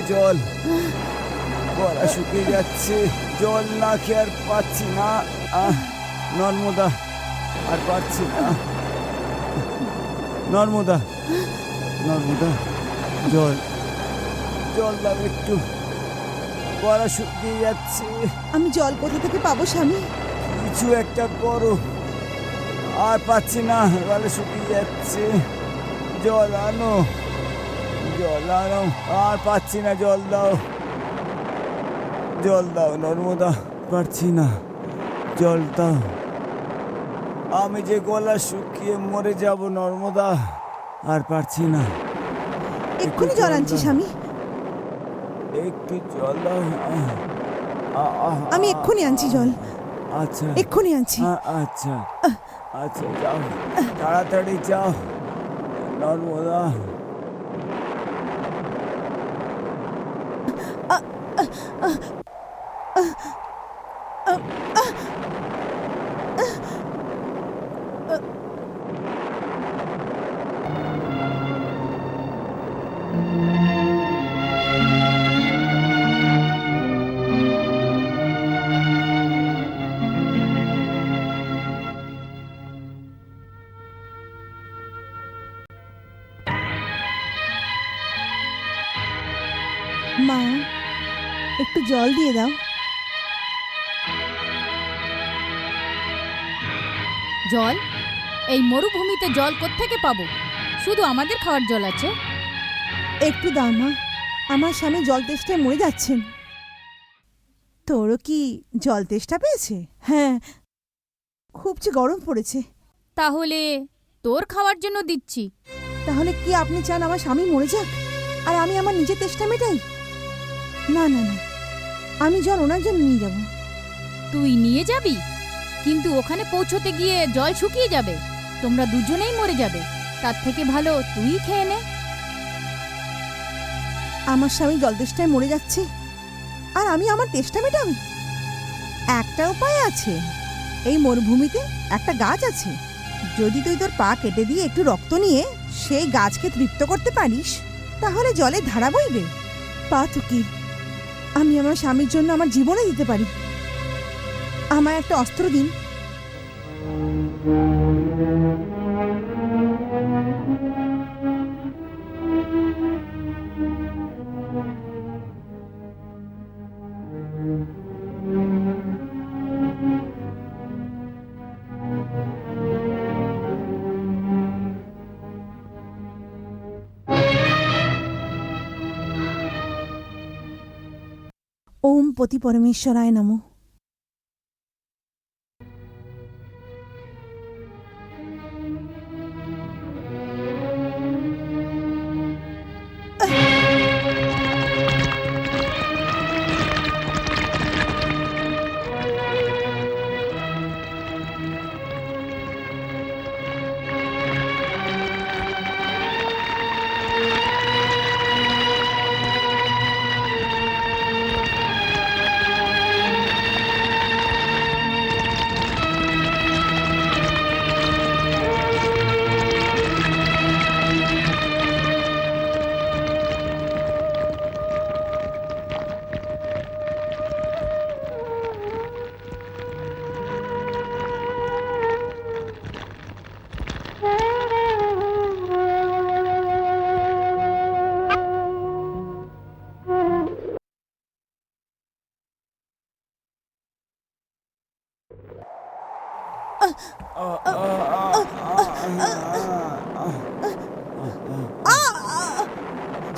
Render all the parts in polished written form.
জল, গলা শুকিয়ে যাচ্ছে, জল না খেয়ে আর পাচ্ছি না। নর্মদা, আর পাচ্ছি না। নর্মদা, নর্মদা, জল, জল দাও একটু, গলা শুকিয়ে যাচ্ছে। আমি জল কোথা থেকে পাবো স্বামী? কিছু একটা করো, আর পাচ্ছি না, গলা শুকিয়ে যাচ্ছে। জল আনো, জল আনো, আর পাচ্ছি না, জল দাও, জল দাও নর্মদা, পারছি না, জল দাও। আমি যে গলা শুকিয়ে মরে যাব নর্মদা, আর পারছি না। এক্ষুনি জল আনছি স্বামী, একটু জল দাও। আমি এক্ষুনি আনছি জল। আচ্ছা, এক্ষুনি আনছি। আচ্ছা আচ্ছা, যাও তাড়াতাড়ি যাও নর্মদা। মা, একটু জল দিয়ে দাও। জল? এই মরুভূমিতে জল কোত্থেকে পাবো? শুধু আমাদের খাওয়ার জল আছে। একটু দাও মা, আমার স্বামী জল তেষ্টায় মরে যাচ্ছেন। তোরও কি জল তেষ্টা পেয়েছে? হ্যাঁ, খুব যে গরম পড়েছে। তাহলে তোর খাওয়ার জন্য দিচ্ছি। তাহলে কি আপনি চান আমার স্বামী মরে যাক আর আমি আমার নিজের তেষ্টা মেটাই? না না না, আমি জল ওনার জন্য নিয়ে যাব। তুই নিয়ে যাবি, কিন্তু ওখানে পৌঁছতে গিয়ে জল শুকিয়ে যাবে, তোমরা দুজনেই মরে যাবে। তার থেকে ভালো তুই খেয়ে নে। আমার স্বামী জল তেষ্টায় মরে যাচ্ছে আর আমি আমার তেষ্টা মেটাবো? একটা উপায় আছে, এই মরুভূমিতে একটা গাছ আছে। যদি তুই তোর পা কেটে দিয়ে একটু রক্ত নিয়ে সেই গাছকে তৃপ্ত করতে পারিস, তাহলে জলে ধারা বইবে। পা তুকির, আমি আমার স্বামীর জন্য আমার জীবনে দিতে পারি। আমায় একটা অস্ত্র দিন। ওম পতি পরমেশ্বরায় নমঃ।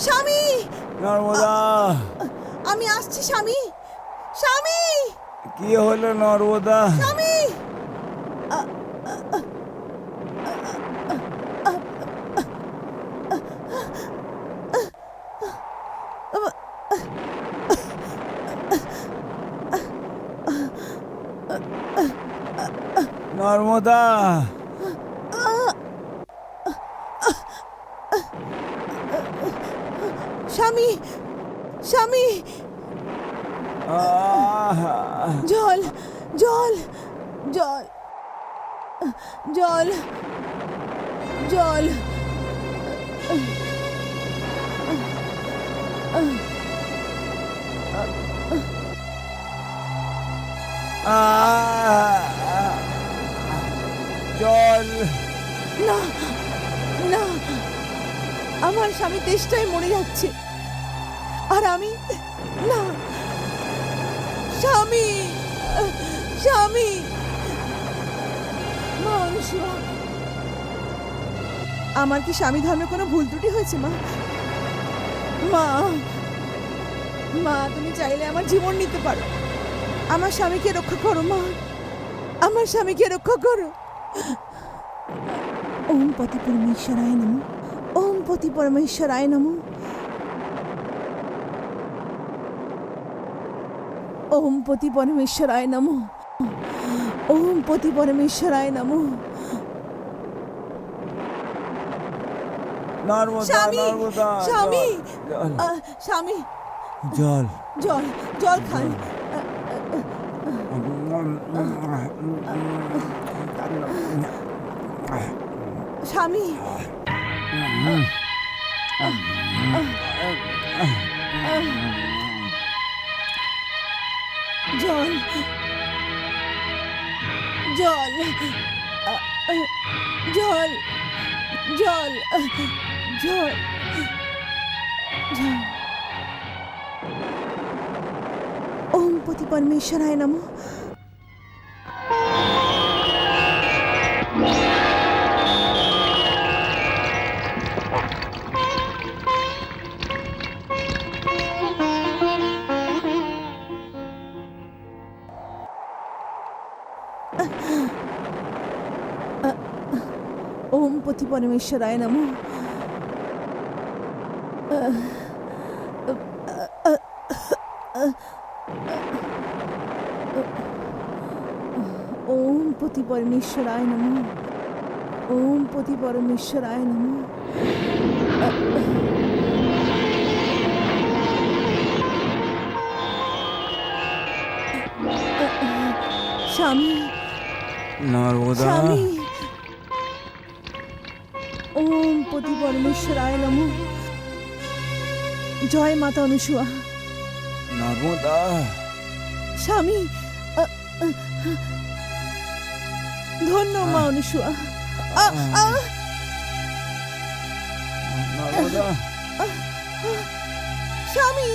স্বামী, নর্মদা, আমি আসছি স্বামী। স্বামী, কি হলো নর্মদা? স্বামী, নর্মদা, স্বামী, স্বামী, জল, জল, জল, জল, জল। জল। না না, আমার স্বামী তেষ্টায় মরে যাচ্ছে, আর আমি না। স্বামী, স্বামী, মা অনুসুয়া, আমার কি স্বামী ধর্মে কোনো ভুল ত্রুটি হয়েছে মা? মা, মা, তুমি চাইলে আমার জীবন নিতে পারো। আমার স্বামীকে রক্ষা করো মা, আমার স্বামীকে রক্ষা করো। ওম পতি পরমেশ্বরায় নমঃ, ওম পতি পরমেশ্বরায় নমঃ, ওম পতি পরমেশ্বরায় নমঃ, ওম পতি পরমেশ্বরায় নমঃ। নর্মদা, স্বামী, নর্মদা, স্বামী, জল, স্বামী, জল। জল, জল খান। স্বামী, জল, জল, জল, জল, জল, জল। ওম পতি পরমেশ্বরায় নমঃ। ওম পতি পরমেশ্বরায় নমঃ। ওম পতি পরমেশ্বরায় নমঃ, ওম পতি পরমেশ্বরায় নমঃ। স্বামী, নর্মদা, স্বামী, ওম পতি পরমেশ্বরায় নমঃ। জয় মাতা অনুসুয়া। নর্মদা। স্বামী, ধন্য মা অনুসুয়া। নর্মদা, স্বামী,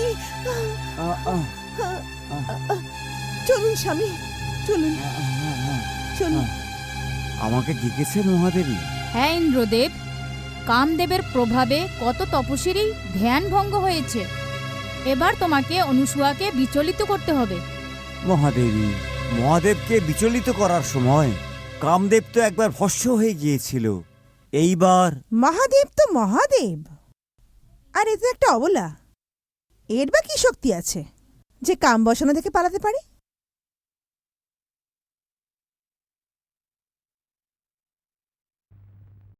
চলুন স্বামী, চলুন, চলুন। আমাকে ডেকেছেন মহাদেবী? হ্যাঁ ইন্দ্রদেব, কামদেবের প্রভাবে কত তপস্বীরই ধ্যান ভঙ্গ হয়েছে। এবার তোমাকে অনুসুয়াকে বিচলিত করতে হবে। মহাদেবী, মহাদেবকে বিচলিত করার সময় কামদেব তো একবার ভস্ম হয়ে গিয়েছিল। এইবার মহাদেব তো মহাদেব, আর এ তো একটা অবলা। এর বা কি শক্তি আছে যে কাম বসানো থেকে পালাতে পারে?